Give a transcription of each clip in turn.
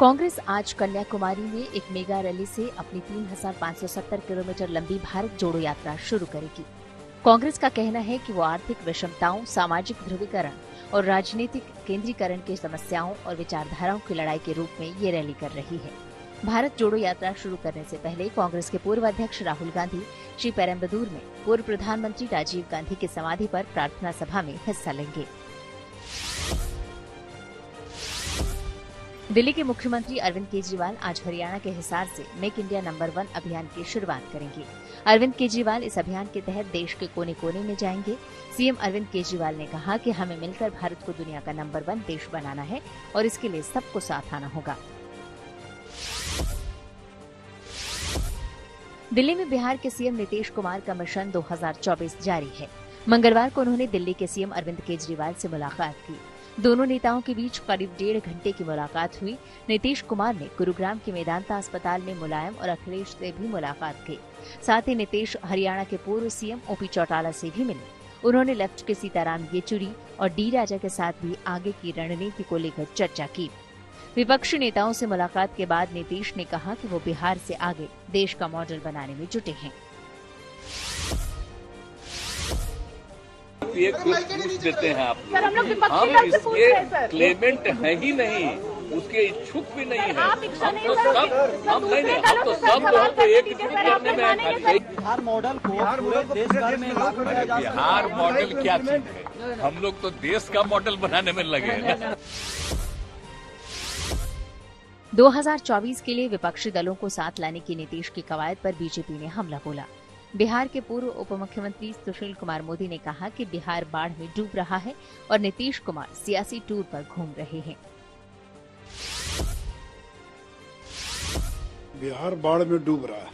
कांग्रेस आज कन्याकुमारी में एक मेगा रैली से अपनी 3,570 किलोमीटर लंबी भारत जोड़ो यात्रा शुरू करेगी। कांग्रेस का कहना है कि वो आर्थिक विषमताओं, सामाजिक ध्रुवीकरण और राजनीतिक केंद्रीकरण की समस्याओं और विचारधाराओं की लड़ाई के रूप में ये रैली कर रही है। भारत जोड़ो यात्रा शुरू करने से पहले कांग्रेस के पूर्व अध्यक्ष राहुल गांधी श्री पेरम्बदूर में पूर्व प्रधानमंत्री राजीव गांधी की समाधि पर प्रार्थना सभा में हिस्सा लेंगे। दिल्ली के मुख्यमंत्री अरविंद केजरीवाल आज हरियाणा के हिसार से मेक इंडिया नंबर 1 अभियान की शुरुआत करेंगे। अरविंद केजरीवाल इस अभियान के तहत देश के कोने कोने में जाएंगे। सीएम अरविंद केजरीवाल ने कहा कि हमें मिलकर भारत को दुनिया का नंबर 1 देश बनाना है और इसके लिए सबको साथ आना होगा। दिल्ली में बिहार के सीएम नीतीश कुमार का मिशन 2024 जारी है। मंगलवार को उन्होंने दिल्ली के सीएम अरविंद केजरीवाल से मुलाकात की। दोनों नेताओं के बीच करीब 1.5 घंटे की मुलाकात हुई। नीतीश कुमार ने गुरुग्राम के मेदांता अस्पताल में मुलायम और अखिलेश से भी मुलाकात की। साथ ही नीतीश हरियाणा के पूर्व सीएम ओपी चौटाला से भी मिले। उन्होंने लेफ्ट के सीताराम येचुरी और डी राजा के साथ भी आगे की रणनीति को लेकर चर्चा की। विपक्षी नेताओं से मुलाकात के बाद नीतीश ने कहा कि वो बिहार से आगे देश का मॉडल बनाने में जुटे हैं। एक पूछ देते हैं आप लोग, हम इसके क्लेमेंट है ही नहीं, उसके इच्छुक भी नहीं है। हम तो सब लोगों को एकजुट करने में बिहार मॉडल को पूरे देश भर में लागू किया जा सकता है। बिहार मॉडल क्या चीज है? हम लोग तो देश का मॉडल बनाने में लगे हैं। 2024 के लिए विपक्षी दलों को साथ लाने की नीतीश की कवायद पर बीजेपी ने हमला बोला। बिहार के पूर्व उप मुख्यमंत्री सुशील कुमार मोदी ने कहा कि बिहार बाढ़ में डूब रहा है और नीतीश कुमार सियासी टूर पर घूम रहे हैं। बिहार बाढ़ में डूब रहा है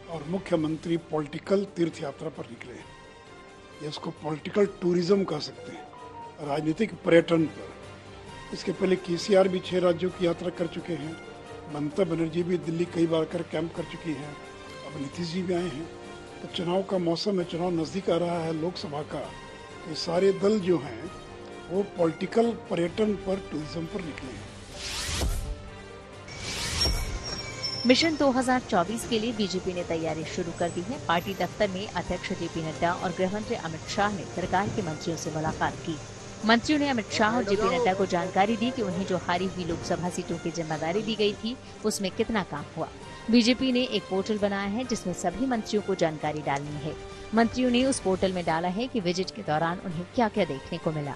और मुख्यमंत्री पॉलिटिकल तीर्थ यात्रा पर निकले हैं। इसको पॉलिटिकल टूरिज्म कह सकते हैं, राजनीतिक पर्यटन पर। इसके पहले केसीआर भी 6 राज्यों की यात्रा कर चुके हैं। ममता बनर्जी भी दिल्ली कई बार कर कैंप कर चुकी हैं। अब नीतीश जी भी आए हैं। तो चुनाव का मौसम है, चुनाव नजदीक आ रहा है लोकसभा का। तो सारे दल जो हैं वो पॉलिटिकल पर्यटन पर, टूरिज्म पर निकले हैं। मिशन 2024 के लिए बीजेपी ने तैयारी शुरू कर दी है। पार्टी दफ्तर में अध्यक्ष जेपी नड्डा और गृह मंत्री अमित शाह ने सरकार के मंत्रियों से मुलाकात की। मंत्रियों ने अमित शाह और जेपी नड्डा को जानकारी दी कि उन्हें जो हारी हुई लोकसभा सीटों की जिम्मेदारी दी गई थी उसमें कितना काम हुआ। बीजेपी ने एक पोर्टल बनाया है जिसमें सभी मंत्रियों को जानकारी डालनी है। मंत्रियों ने उस पोर्टल में डाला है कि विजिट के दौरान उन्हें क्या क्या देखने को मिला।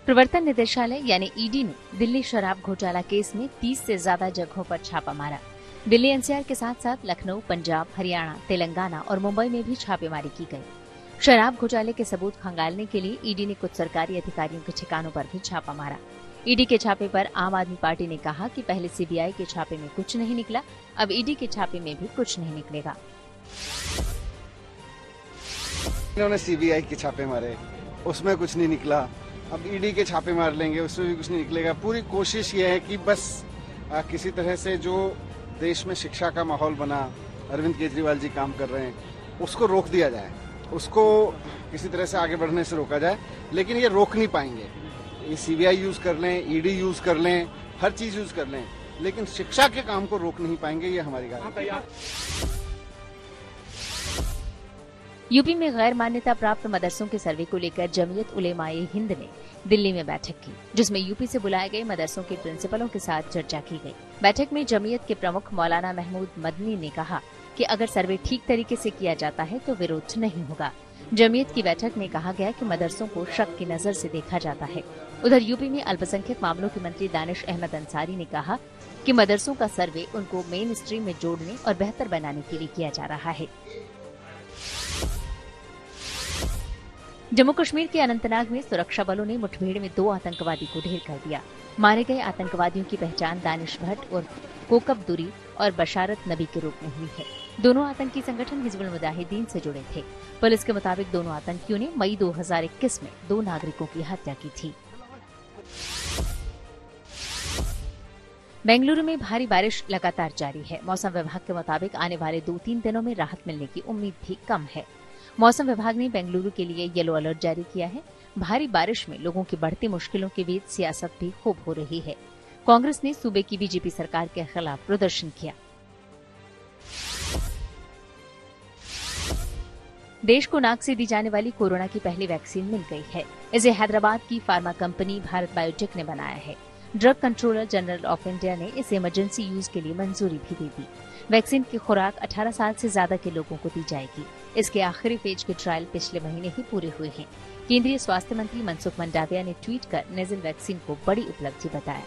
प्रवर्तन निदेशालय यानी ईडी ने दिल्ली शराब घोटाला केस में 30 से ज्यादा जगहों पर छापा मारा। दिल्ली एनसीआर के साथ साथ लखनऊ, पंजाब, हरियाणा, तेलंगाना और मुंबई में भी छापेमारी की गई। शराब घोटाले के सबूत खंगालने के लिए ईडी ने कुछ सरकारी अधिकारियों के ठिकानों पर भी छापा मारा। ईडी के छापे पर आम आदमी पार्टी ने कहा कि पहले सीबीआई के छापे में कुछ नहीं निकला, अब ईडी के छापे में भी कुछ नहीं निकलेगा। इन्होंने सीबीआई के छापे मारे, उसमें कुछ नहीं निकला। अब ईडी के छापे मार लेंगे, उसमें भी कुछ नहीं निकलेगा। पूरी कोशिश ये है कि बस किसी तरह से जो देश में शिक्षा का माहौल बना, अरविंद केजरीवाल जी काम कर रहे हैं, उसको रोक दिया जाए, उसको किसी तरह से आगे बढ़ने से रोका जाए। लेकिन ये रोक नहीं पाएंगे। ये सीबीआई यूज कर लें, ईडी यूज कर लें, हर चीज यूज कर लें, लेकिन शिक्षा के काम को रोक नहीं पाएंगे, ये हमारी गारंटी है। यूपी में गैर मान्यता प्राप्त मदरसों के सर्वे को लेकर जमीयत उलेमाए हिंद ने दिल्ली में बैठक की, जिसमें यूपी से बुलाए गए मदरसों के प्रिंसिपलों के साथ चर्चा की गई। बैठक में जमीयत के प्रमुख मौलाना महमूद मदनी ने कहा कि अगर सर्वे ठीक तरीके से किया जाता है तो विरोध नहीं होगा। जमीयत की बैठक में कहा गया कि मदरसों को शक की नजर से देखा जाता है। उधर यूपी में अल्पसंख्यक मामलों के मंत्री दानिश अहमद अंसारी ने कहा कि मदरसों का सर्वे उनको मेन स्ट्रीम में जोड़ने और बेहतर बनाने के लिए किया जा रहा है। जम्मू कश्मीर के अनंतनाग में सुरक्षा बलों ने मुठभेड़ में 2 आतंकवादी को ढेर कर दिया। मारे गए आतंकवादियों की पहचान दानिश भट्ट और कोकब दुरी और बशारत नबी के रूप में हुई है। दोनों आतंकी संगठन हिजबुल मुजाहिदीन से जुड़े थे। पुलिस के मुताबिक दोनों आतंकियों ने मई 2021 में 2 नागरिकों की हत्या की थी। बेंगलुरु में भारी बारिश लगातार जारी है। मौसम विभाग के मुताबिक आने वाले 2-3 दिनों में राहत मिलने की उम्मीद भी कम है। मौसम विभाग ने बेंगलुरु के लिए येलो अलर्ट जारी किया है। भारी बारिश में लोगों की बढ़ती मुश्किलों के बीच सियासत भी खूब हो रही है। कांग्रेस ने सूबे की बीजेपी सरकार के खिलाफ प्रदर्शन किया। देश को नाक से दी जाने वाली कोरोना की पहली वैक्सीन मिल गई है। इसे हैदराबाद की फार्मा कंपनी भारत बायोटेक ने बनाया है। Drug controller general of India ने इसे इमरजेंसी यूज के लिए मंजूरी भी दे दी। वैक्सीन की खुराक 18 साल से ज्यादा के लोगों को दी जाएगी। इसके आखिरी फेज के ट्रायल पिछले महीने ही पूरे हुए हैं। केंद्रीय स्वास्थ्य मंत्री मनसुख मंडाविया ने ट्वीट कर नेजल वैक्सीन को बड़ी उपलब्धि बताया।